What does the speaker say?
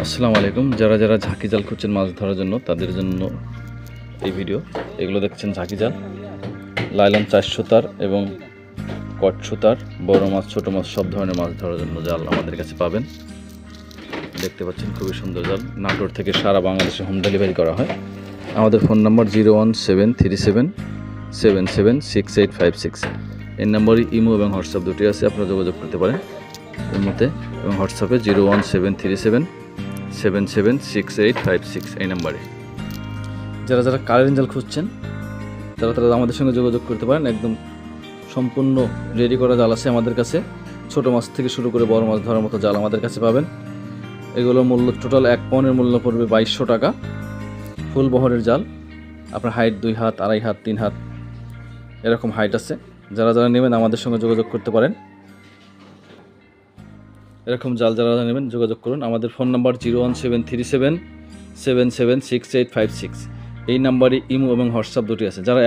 আসসালামু আলাইকুম। যারা যারা ঝাঁকি জাল খুঁজছেন মাছ ধরার জন্য তাদের জন্য এই ভিডিও। এগুলো দেখছেন ঝাঁকি জাল, লাইলন 400 তার এবং কট সুতার, বড় মাছ ছোট মাছ সব ধরনের মাছ ধরার জন্য জাল আমাদের কাছে পাবেন। দেখতে পাচ্ছেন খুবই সুন্দর জাল। নাটোর থেকে সারা বাংলাদেশে হোম ডেলিভারি করা হয়। আমাদের ফোন নাম্বার 01737776856। এই নাম্বারই ইমো এবং হোয়াটসঅ্যাপ দুটি আছে, আপনারা যোগাযোগ করতে পারেন ইমোতে এবং হোয়াটসঅ্যাপে 01737776856 এই নাম্বারে। যারা যারা কারেন্ট জাল খুঁজছেন তারা আমাদের সঙ্গে যোগাযোগ করতে পারেন। একদম সম্পূর্ণ রেডি করা জাল আছে আমাদের কাছে। ছোট মাছ থেকে শুরু করে বড় মাছ ধরার মতো জাল আমাদের কাছে পাবেন। এগুলোর মূল্য টোটাল 1 পাউন্ডের মূল্য পড়বে 2200 টাকা। ফুল বহরের জাল, আপনার হাইট 2 হাত, 2.5 হাত, 3 হাত এরকম হাইট আছে। যারা যারা নেবেন আমাদের সঙ্গে যোগাযোগ করতে পারেন। এরকম জাল যারা নেবেন যোগাযোগ করুন। আমাদের ফোন নাম্বার 01737776856। এই নাম্বারে ইমো এবং হোয়াটসঅ্যাপ দুটি আছে। যারা